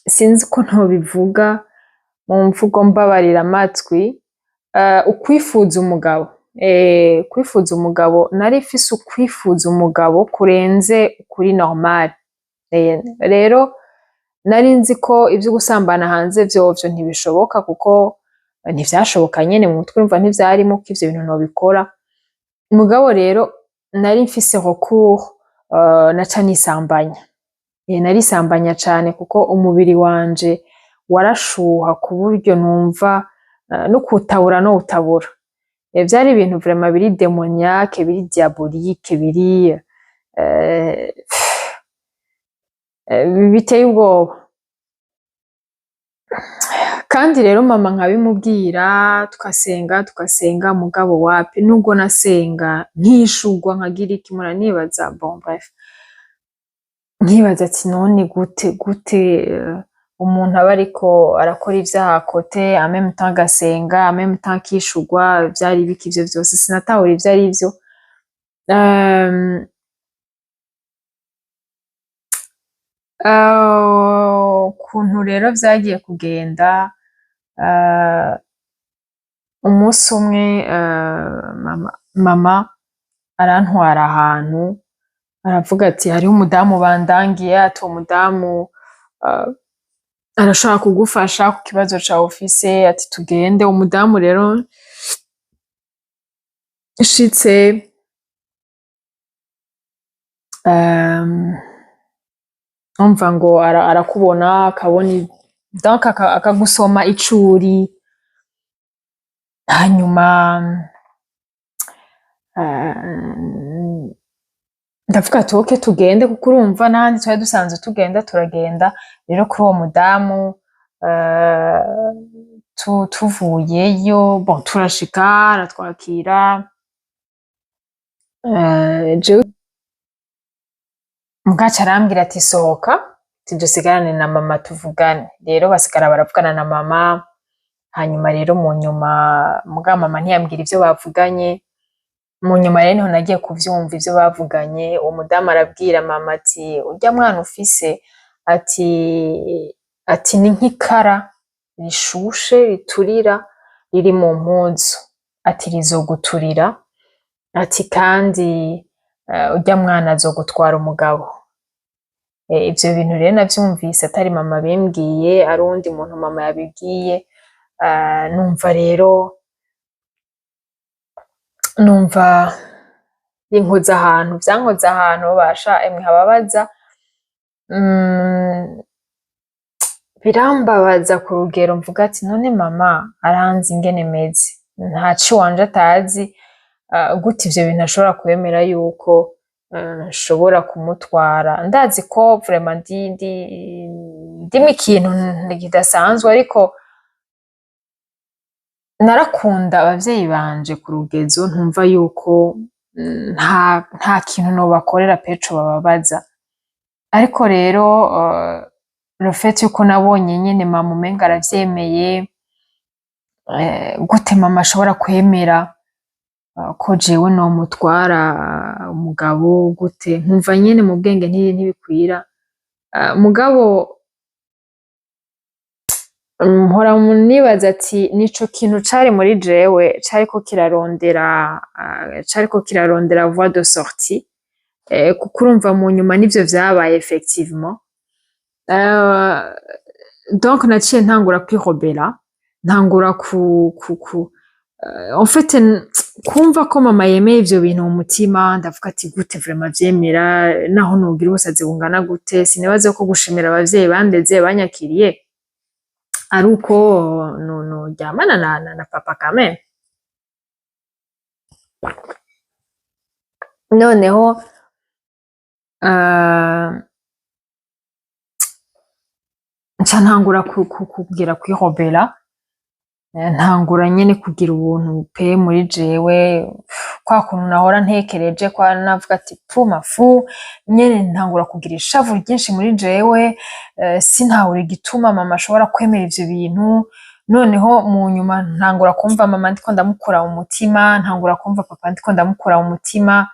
sinzi ko ntobivuga mu mvugo mbabarira amatwi, ukwifuza umugabo. Kwifuza umugabo, nari mfise ukwifuza umugabo kurenze kuri normal. Rero nari nzi ko ivyo gusambana hanze vyovyo ntibishoboka, kuko ntivyashoboka nyene mu mutwe urumva ntivyarimo ko ivyo bintu nobikora. Mugabo rero nari mfise recours, naca nisambanya. Narisambanya cane kuko umubiri wanje warashuha ku buryo numva no kuwutabura nowutabura. Vyari ibintu vraiment biri demoniaque, biri diabolique, biri biteye ubwoba. Kandi rero mama nkabimubwira, tugasenga mugabo wapi, nubwo nasenga nkishurwa nkagira iki, muranibaza, bon bref, nkibaza ati none gute umuntu aba ariko arakora ivyaha kote en même temps agasenga, en même temps akishurwa, vyari biki ivyo vyose, sinatahura ivyo arivyo. Ukuntu rero vyagiye kugenda, umunsi umwe mama arantwara ahantu, aravuga ati hariho umudamu bandangiye, ati uwo mudamu arashobora kugufasha ku kibazo cawe ufise, ati tugende. Umudamu rero nshitse, umva ngo arakubona, akabona donc akagusoma icuri, hanyuma ndavuga ati ok tugende, kuko urumva n'ahandi twari dusanzwe tugenda turagenda. Rero kuri uwo mudamu tuvuyeyo, bon turashika aratwakira, mugaca arambwira ati sohoka, dusigarane na mama tuvugane. Rero basigara baravugana na mama, hanyuma rero mu nyuma mugabo mama ntiyambwira ivyo bavuganye. Mu nyuma rero niho nagiye kuvyumva ivyo bavuganye. Uwo mudamu arabwira mama ati urya mwana ufise, ati ni nk'ikara rishushe riturira riri mu mpuzu, ati rizoguturira, ati kandi urya mwana azogutwara umugabo. Ivyo bintu rero navyumvise atari mama bimbwiye, ari uwundi muntu mama yabibwiye. Numva rero binkoze ahantu, vyankoze ahantu basha emwe hababaza, birambabaza ku rugero mvuga ati none mama aranzi ingene meze, ntaco iwanje atazi, gute ivyo bintu ashobora kwemera yuko nshobora kumutwara, ndazi ko vraiment ndimo ikintu kidasanzwe, ariko narakunda abavyeyi banje ku rugezo ntumva yuko nta kintu nobakorera peco bababaza. Ariko rero le fait yuko nabonye nyene mama umenga aravyemeye, gute mama ashobora kwemera ko jewe nomutwara umugabo, gute, nkumva nyene mu bwenge ntibikwira. Mugabo mpora nibaza ati nico kintu cari muri jewe cariko kirarondera voie de sortie, kuko urumva mu nyuma nivyo vyabaye effectivement. Donc naciye ntangura kwihobera, ntangura en fait kumva ko mama yemeye ivyo bintu mu mutima, ndavuga ati gute vraiment avyemera, naho nogira ubusazi bungana gute. Sinibaze ko gushimira abavyeyi bandeze banyakiriye ari uko noryamana na papa quand même. Noneho nca ntangura kugira kwihobera, ntangura nyene kugira ubuntu pe muri jewe, kwa kuntu nahora ntekereje, kwa navuga ati pu mafu nyene, ntangura kugira ishavu ryinshi muri jewe, sintabura igituma mama ashobora kwemera ivyo bintu. noneho mu nyuma ntangura kumva mama ndiko ndamukura mu mutima, ntangura kumva papa ndiko ndamukura mu mutima,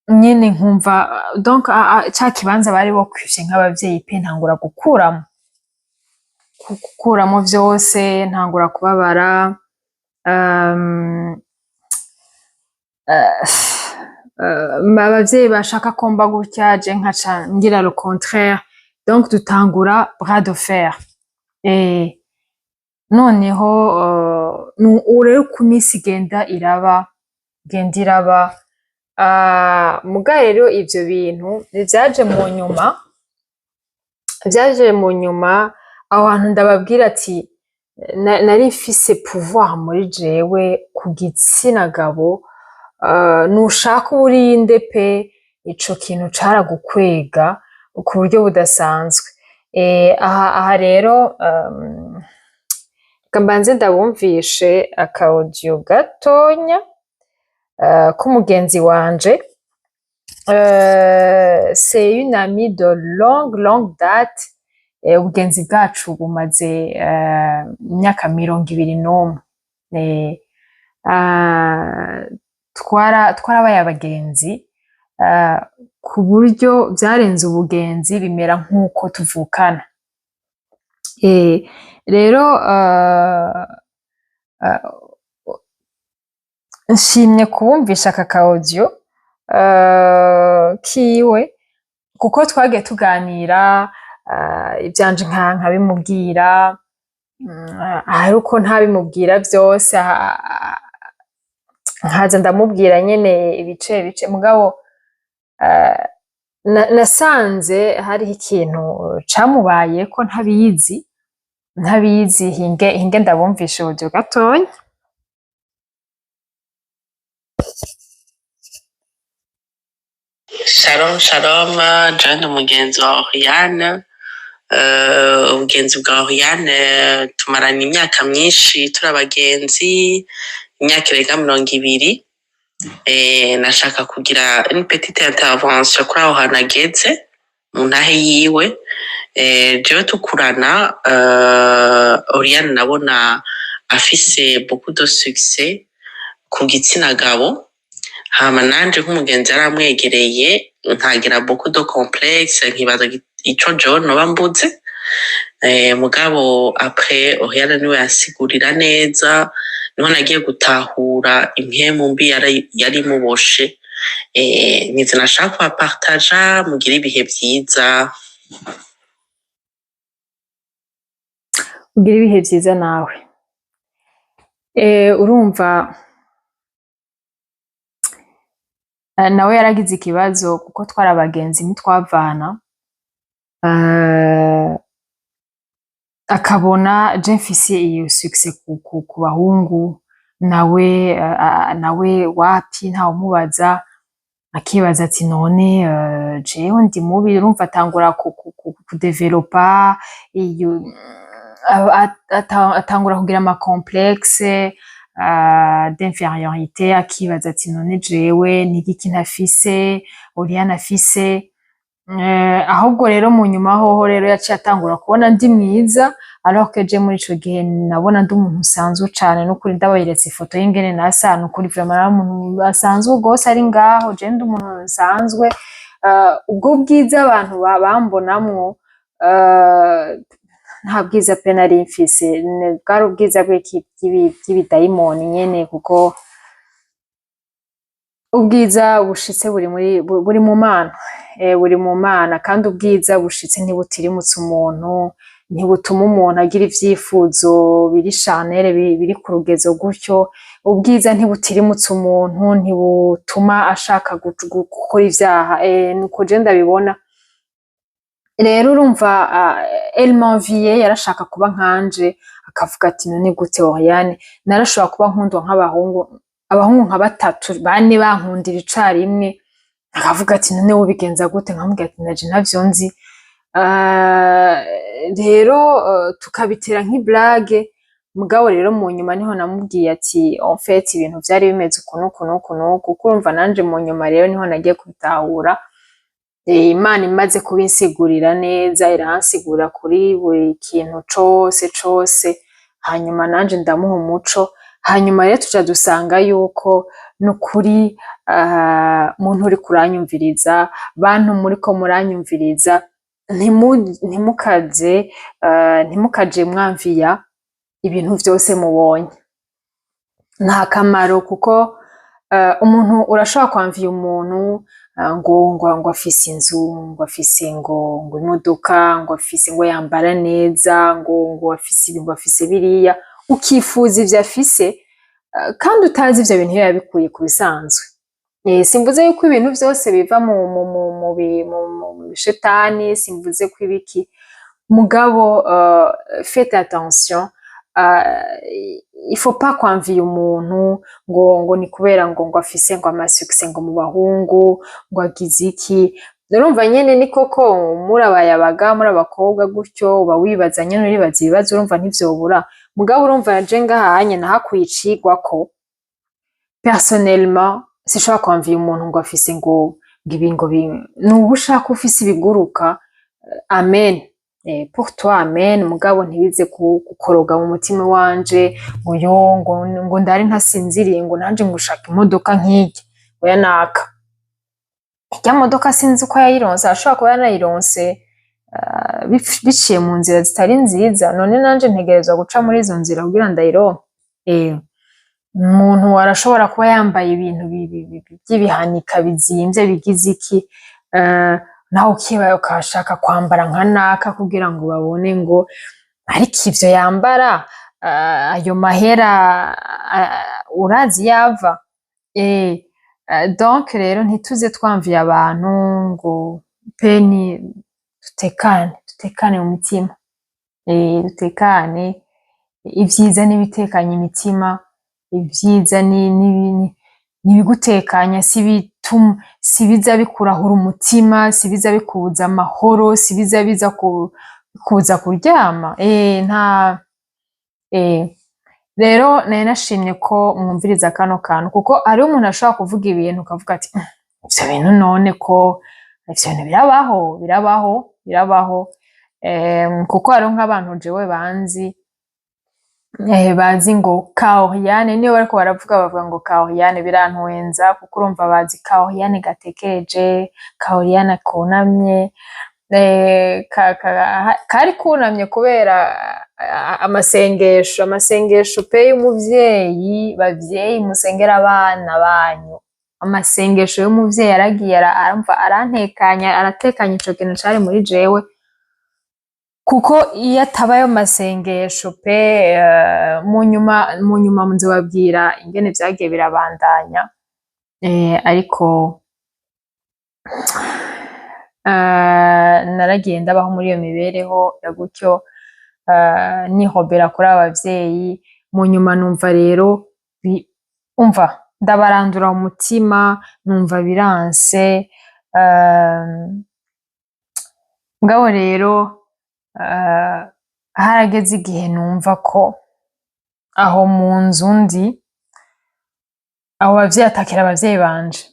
nyene nkumva donc ca kibanza bari bokwivye nk'abavyeyi pe ntangura gukuramo vyose, ntangura kubabara, abavyeyi bashaka ko mba gutya je nkaca ngira le contraire, donc dutangura bras de fer. Noneho rero uko iminsi igenda iraba, muga rero ivyo bintu vyaje mu nyuma, aho hantu ndababwira ati nari mfise pouvoir muri jewe ku gitsina gabo, nushaka urinde pe ico kintu caragukwega ku buryo budasanzwe. Aha rero mbanze ndabumvishe aka audio gatonya k'umugenzi wanje. C'est une amie de longue date, ubugenzi bwacu bumaze imyaka 21. Twarabaye abagenzi ku buryo vyarenze ubugenzi bimera nk'uko tuvukana. Rero nshimye kubumvisha aka audio kiwe kuko twagiye tuganira ivyanje nkabimubwira, ariko ntabimubwira vyose, nkaza ndamubwira nyene ibice mugabo nasanze hariho ikintu camubayeko ntabizi, hinge ndabumvishe audio gatonya.
Shalom, jewe ndi umugenzi wa Oriane. Ubugenzi bwa Oriane tumaranye imyaka myinshi turi abagenzi, imyaka irenga 20. Nashaka kugira une petite intervention kuri aho hantu ageze mu ntahe yiwe. Jewe tukurana, Oriane nabona afise beaucoup de succès ku gitsina gabo, hama nanje nk'umugenzi yaramwegereye nkagira beaucoup de complexe, nkibaza ico jewe noba mbuze. Mugabo après Oriane niwe yansigurira neza, niho nagiye gutahura impwemu mbi yari muboshe. Nize nashaka kubapartaja, mugire ibihe vyiza.
Ugire ibihe vyiza nawe. Urumva nawe yaragize ikibazo kuko twari abagenzi ntitwavana, akabona je mfise iyo success ku bahungu, nawe wapi ntawumubaza, akibaza ati none jewe ndi mubi. Urumva atangura kudevelopa iyo, atangura kugira ama complexe d'infériorité, akibaza ati none jewe nigiki ntafise Oriane afise. Ahubwo rero mu nyuma hoho rero yaciye atangura kubona ndi mwiza, alors que je muri ico gihe nabona ndi umuntu usanzwe cane, n'ukuri ndabayeretse ifoto y'ingene nasa, n'ukuri vraiment ari umuntu asanzwe gose ari ngaho, je ndi umuntu nsanzwe. Ubwo bwiza abantu bambonamwo nta bwiza pe nari mfise, bwari ubwiza bw'ibidayimoni nyene, kuko ubwiza bushitse buri mu Mana, buri mu Mana, kandi ubwiza bushitse ntibutirimutsa umuntu, ntibutuma umuntu agira ivyifuzo biri chanel, biri ku rugezo gutyo. Ubwiza ntibutirimutsa umuntu, ntibutuma ashaka gukora ivyaha, nuko je ndabibona. Rero urumva elle m'enviait, yarashaka kuba nkanje, akavuga ati none gute Oriane narashobora kuba nkundwa abahungu nka 3 4 bankundira icarimwe, akavuga ati none wobigenza gute, nkamubwira ati naje ntavyo nzi. Rero tukabitera nk'iblague, mugabo rero mu nyuma niho namubwiye ati en fait ibintu vyari bimeze ukuntu, kuko urumva nanje mu nyuma rero niho nagiye kubitahura. Imana imaze kubinsigurira neza, iransigura kuri buri kintu cose, hanyuma nanje ndamuha umuco, hanyuma rero tuja dusanga yuko nukuri muntu uriko uranyumviriza, bantu muriko muranyumviriza, ntimukaje mwamviya ibintu vyose mubonye, nta kamaro, kuko umuntu urashobora kwamviya umuntu ngo afise inzu, ngo afise ngo imodoka, ngo yambara neza, ngo afise ibi, ngo afise biriya, ukifuza ivyo afise kandi utazi ivyo bintu biba bikuye ku bisanzwe. Simvuze yuko ibintu vyose biva mu bishetani, simvuze ko ibiki, mugabo faites attention, il faut pas kwamviya umuntu ngo ni kubera ngo afise ngo amasuccès ngo mu bahungu, ngo agize iki. Urumva nyene ni koko muri abayabaga, muri abakobwa gutyo, uba wibaza nyene, uribaza ibibazo, urumva ntivyobura, mugabo urumva je ngahanye nahakuye icigwa ko personnellement sinshobora kwamviya umuntu ngo afise ngo ibi ngo nuba ushaka ufise ibiguruka, amen, pour toi amen, mugabo ntibize gukoroga mu mutima wanje ngo ndari ntasinziriye ngo nanje ngushaka imodoka nk'irya, oya naka irya modoka sinzi uko yayironse, ashobora kuba yanayironse biciye mu nzira zitari nziza, none nanje ntegerezwa guca muri izo nzira kugira ndayironke. Umuntu arashobora kuba yambaye ibintu by'ibihanika bizimvye bigize iki, nawe ukibaye ukashaka kwambara nka naka kugira ngo babone ngo, ariko ivyo yambara ayo mahera urazi yava. Donc rero ntituze twamviye abantu ngo peni, dutekane mu mitima, dutekane, ivyiza n'ibitekanye imitima, ivyiza nibigutekanya, si biza bikurahura umutima, si biza bikubuza amahoro, si biza bikubuza kuryama. Rero nari nashimye ko mwumviriza kano kantu, kuko hariho umuntu ashobora kuvuga ibintu ukavuga ati ivyo bintu none ko ivyo bintu birabaho, kuko hariho nk'abantu jewe bazi ngo ka Oriane, niyo bariko baravuga bavuga ngo ka Oriane, birantwenza kuko urumva bazi ka Oriane gatekereje, ka Oriane kunamye, kari kunamye kubera amasengesho pe y'umuvyeyi. Bavyeyi musengera abana banyu, amasengesho y'umuvyeyi aragiye aratekanya ico kintu cari muri jewe, kuko iyo atabayo masengesho pe mu nyuma nzobabwira ingene vyagiye birabandanya, ariko naragiye ndabaho muri iyo mibereho ya gutyo, nihobera kuri abavyeyi, mu nyuma numva rero ndabarandura umutima, numva biranse, mugabo rero harageze igihe numva ko aho mu nzu ndi, abo bavyeyi atakira abavyeyi banje,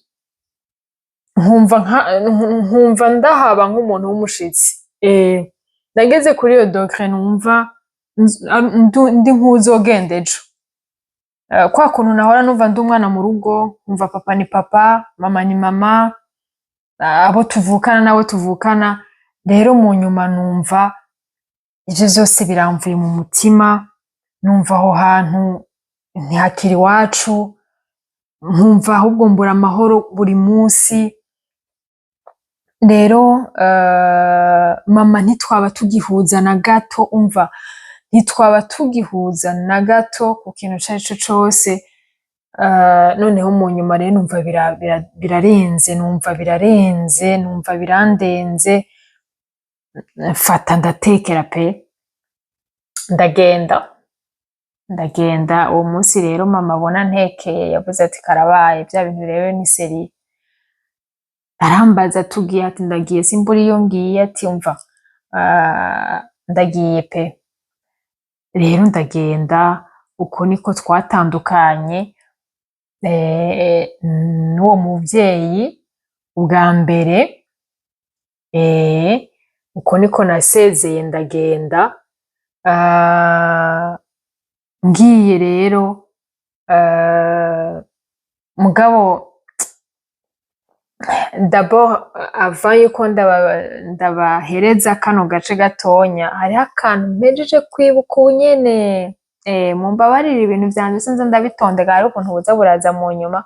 nkumva ndahaba nk'umuntu w'umushitsi. Nageze kuri iyo dogere numva ndi nk'uzogenda ejo, kwa kuntu nahora numva ndi umwana mu rugo, numva papa ni papa, mama ni mama, abo tuvukana n'abo tuvukana. Rero mu nyuma numva ivyo vyose biramvuye mu mutima, numva aho hantu ntihakiri iwacu, nkumva ahubwo mbura amahoro buri musi. Rero mama ntitwaba tugihuza na gato, ntitwaba tugihuza na gato ku kintu carico cose. Noneho mu nyuma rero numva birarenze, numva birandenze, mfata ndatekera pe, ndagenda. Uwo musi rero mama abona ntekeye yavuze ati karabaye, vya bintu rero ni seri. Arambaza tugiye, ati ndagiye, simbura iyo ngiye, ati umva ndagiye pe. Rero ndagenda, uko niko twatandukanye n'uwo muvyeyi ubwa mbere, uko niko nasezeye ndagenda. ngiye rero mugabo d'abord avant yuko ndabahereza kano gace gatonya hariho akantu mpejeje kwibuka ubu nyene mumbabarire ibintu vyanje sinze ndabitondeka hari ukuntu buza buraza mu nyuma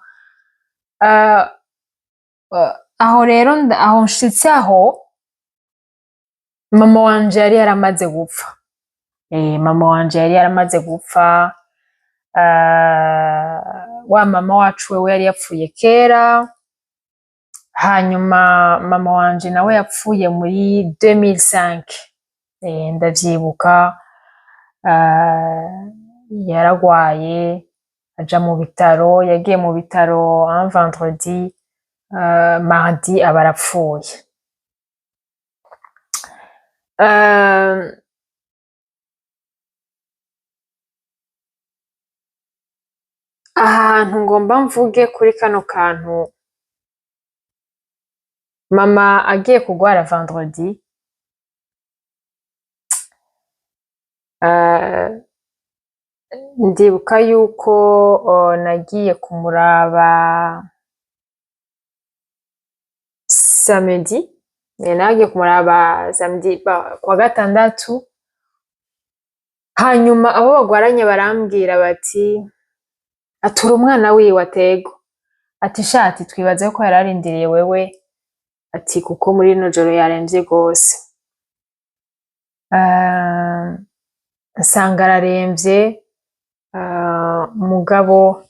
aho rero aho nshitse aho mama wanje yari yaramaze gupfa mama wanje yari yaramaze gupfa wa mama wacu wewe yari yapfuye kera hanyuma mama wanje nawe yapfuye muri 2005 ndavyibuka yaragwaye aja mu bitaro yagiye mu bitaro un vendredi mardi aba arapfuye ahantu ngomba mvuge kuri kano kantu mama agiye kugwara vendredi ndibuka yuko nagiye kumuraba samedi nagiye kumuraba samedi kwa gatandatu hanyuma abo bagwaranye barambwira bati atura umwana wiwe atego ati shati twibaze ko yararindiriye wewe ati kuko muri ino joro yaremvye gose nsanga araremvye mugabo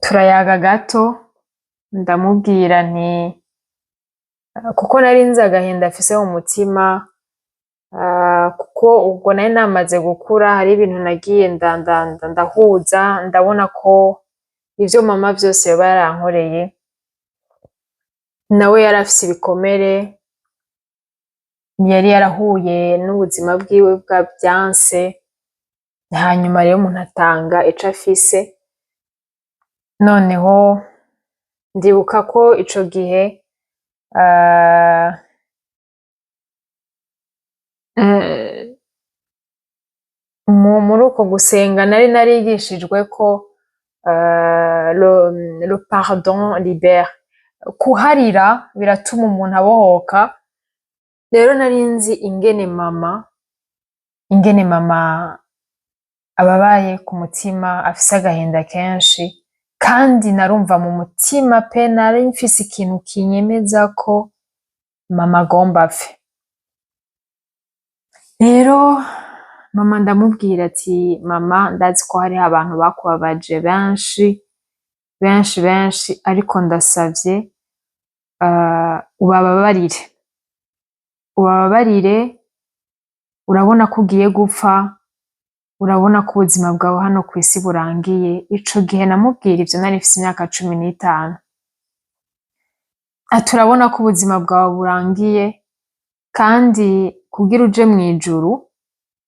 turayaga gato ndamubwira nti kuko nari nzi agahinda afise mu mutima kuko ubwo nari namaze gukura hari ibintu nagiye ndahuza ndabona ko ivyo mama vyose yoba yarankoreye nawe yari afise ibikomere yari yarahuye n'ubuzima bwiwe bwa vyanse hanyuma rero umuntu atanga ico afise noneho ndibuka ko ico gihe muri uko gusenga nari narigishijwe ko le pardon libère kuharira biratuma umuntu abohoka rero nari nzi ingene mama ababaye ku mutima afise agahinda kenshi kandi narumva mu mutima pe nari mfise ikintu kinyemeza ko mama agomba apfe rero mama ndamubwira ati mama ndazi ko hariho abantu bakubabaje benshi ariko ndasavye ubababarire urabona ko ugiye gupfa urabona ko ubuzima bwawe hano kw'isi burangiye ico gihe namubwira ivyo nari mfise imyaka 15 ati urabona ko ubuzima bwawe burangiye kandi kugira uje mw'ijuru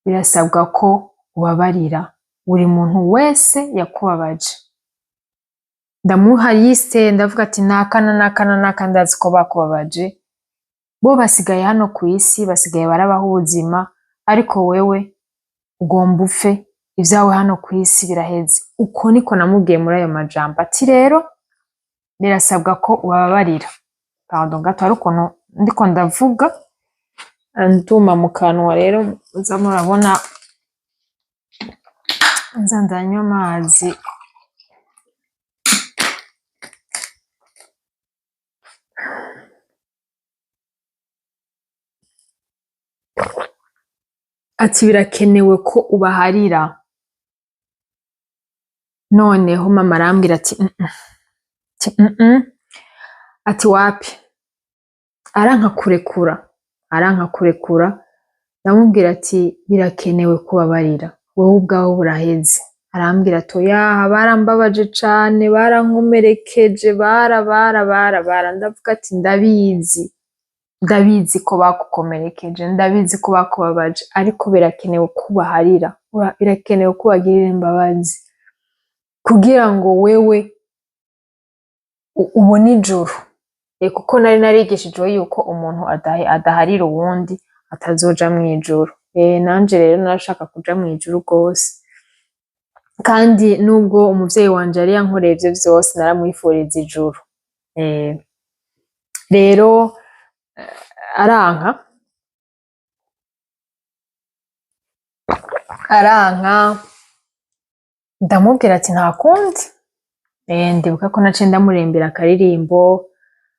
birasabwa ko ubabarira buri muntu wese yakubabaje ndamuha liste ndavuga ati naka ndazi ko bakubabaje bo basigaye hano kw'isi basigaye barabaho ubuzima ariko wewe ugomba upfe ivyawe hano kw'isi biraheze uko niko namubwiye muri ayo majambo ati rero birasabwa ko ubabarira pardon gato ari ukuntu ndiko ndavuga nduma mu kanwa rero muza murabona nza ndanywa amazi ati birakenewe ko ubaharira noneho mama arambwira ati ati wapi aranka kurekura ndamubwira ati birakenewe ko ubabarira wowe ubwawe buraheze arambwira ati oya barambabaje cane barankomerekeje bara ndavuga ati ndabizi ko bakukomerekeje ndabizi ko bakubabaje ariko birakenewe ko ubaharira birakenewe ko ubagirira imbabazi kugira ngo wewe ubone ijuru kuko nari narigishijwe yuko umuntu adaharira uwundi atazoja mw'ijuru nanje rero narashaka kuja mw'ijuru rwose, kandi nubwo umuvyeyi wanje yari yankoreye ivyo vyose naramwifuriza ijuru. Rero aranka ndamubwira ati nta kundi. Ndibuka ko naciye ndamuririmbira akaririmbo,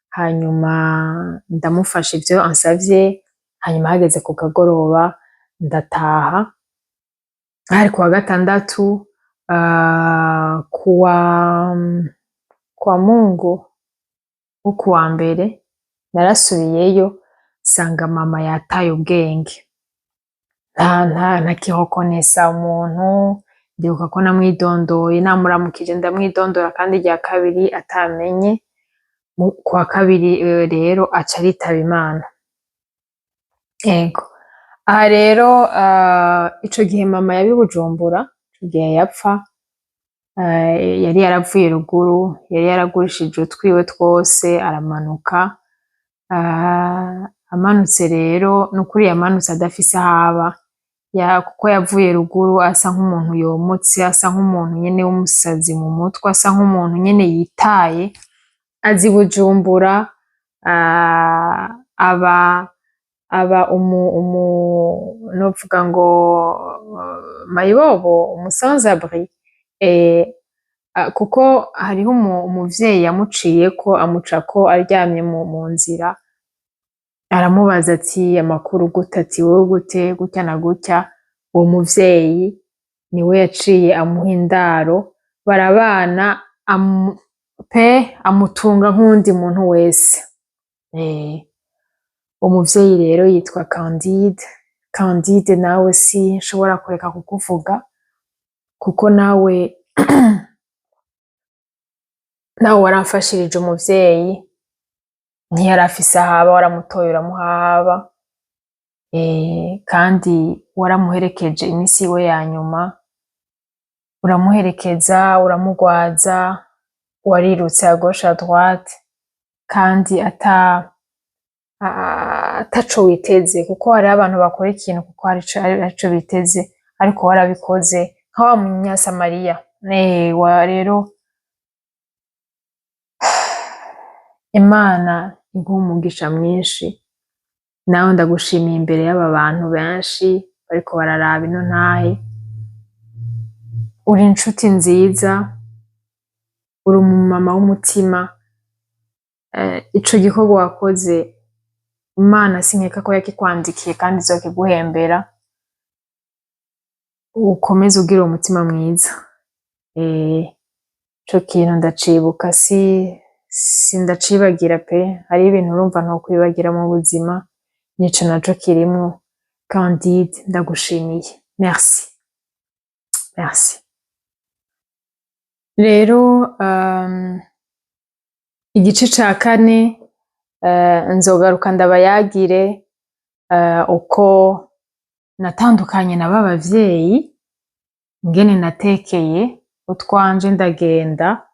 hanyuma ndamufasha ivyo ansavye, hanyuma hageze ku kagoroba ndataha. Hari kuwa gatandatu, kuwa Mungu wo kuwa mbere narasubiyeyo nsanga mama yataye ubwenge, ntakihokonesa umuntu. Ndibuka ko namwidondoye, namuramukije ndamwidondora kandi irya kabiri atamenye. Kuwa kabiri rero aca aritaba Imana. Ego, aha rero ico gihe mama yaba i Bujumbura, ico gihe yapfa, yari yaravuye ruguru, yari yaragurishije utwiwe twose aramanuka. Amanutse rero nukuri yamanutse adafise ahaba, kuko yavuye ruguru asa nk'umuntu yomotse, asa nk'umuntu nyene w'umusazi mu mutwe, asa nk'umuntu nyene yitaye. Aza i Bujumbura aba novuga ngo mayibobo, umusanzabri, kuko hariho umuvyeyi yamuciyeko amucako aryamye mu nzira, aramubaza ati amakuru gute, ati wewe gute, gutya na gutya. Uwo muvyeyi niwe yaciye amuha indaro, barabana amutunga nk'uwundi muntu wese. Umuvyeyi rero yitwa Candide. Candide nawe sinshobora kureka kukuvuga, kuko nawe waramfashirije umuvyeyi, ntiyari afise ahaba, waramutoye uramuhaba, kandi waramuherekeje imisi yiwe ya nyuma, uramuherekeza, uramugwaza, warirutse à gauche à droite, kandi ataco witeze, kuko hariho abantu bakora ikintu kuko harico biteze, ariko warabikoze nka wa munyasamariya. Rero Imana iguha umugisha mwinshi, nawe ndagushimiye imbere y'aba bantu benshi bariko bararaba ino ntahe. Uri inshuti nziza, uri umumama w'umutima. Ico gikorwa wakoze Imana sinkeka ko yakikwandikiye kandi izokiguhembera. Ukomeze ugira umutima mwiza. Ico kintu ndacibuka, sindacibagira pe. Hariho ibintu urumva ntokwibagira mu buzima, nico naco kirimwo. Candide, ndagushimiye. Merci. Merci. Rero igice ca kane nzogaruka ndabayagire uko natandukanye na b'abavyeyi, ingene natekeye utwanje ndagenda,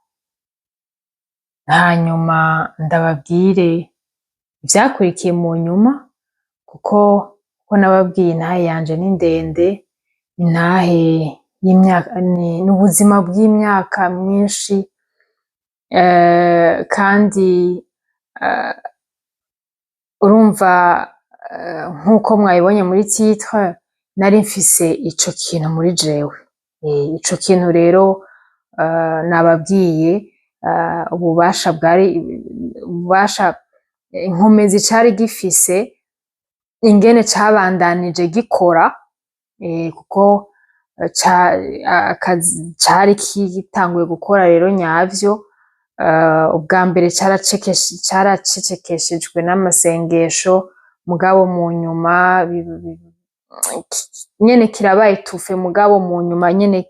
hanyuma ndababwire ivyakurikiye mu nyuma, kuko nababwiye intahe yanje ni ndende, intahe y'imyaka, n'ubuzima bw'imyaka myinshi, kandi urumva nk'uko mwabibonye muri titre, nari mfise ico kintu muri jewe. Ico kintu rero nababwiye, ububasha inkomezi cari gifise, ingene cabandanije gikora, kuko cari gitanguye gukora rero nyavyo. Ubwa mbere caracecekeshejwe n'amasengesho, mugabo mu nyuma nyene kirabaye tufe, mugabo mu nyuma nyene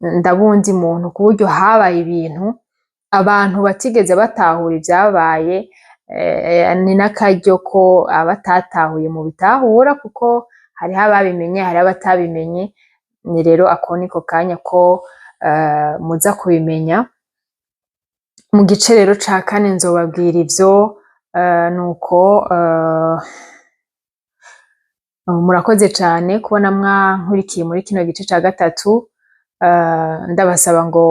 ndabundi muntu, ku buryo habaye ibintu abantu batigeze batahura ivyabaye. Ni n'akaryo ko abatatahuye mu bitahura, kuko hariho ababimenye, hariho abatabimenye. Ni rero ako niko kanya ko muza kubimenya. Mu gice rero ca kane nzobabwira ivyo, nuko Murakoze cane kubona mwankurikiye muri kino gice ca gatatu. Ndabasaba ngo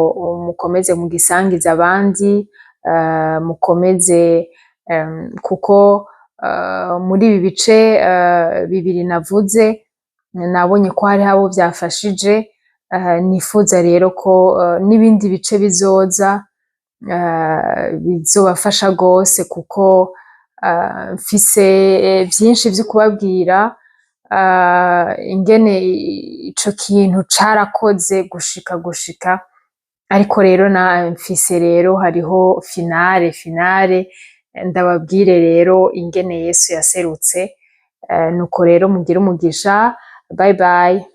mukomeze mugisangize abandi, mukomeze kuko muri ibi bice bibiri navuze nabonye ko hariho abo vyafashije. Nifuza rero ko n'ibindi bice bizoza bizobafasha gose kuko mfise vyinshi vyo kubabwira, ingene ico kintu carakoze gushika, ariko rero mfise rero hariho finale ndababwire rero ingene Yesu yaserutse. Nuko rero mugire umugisha, bye bye.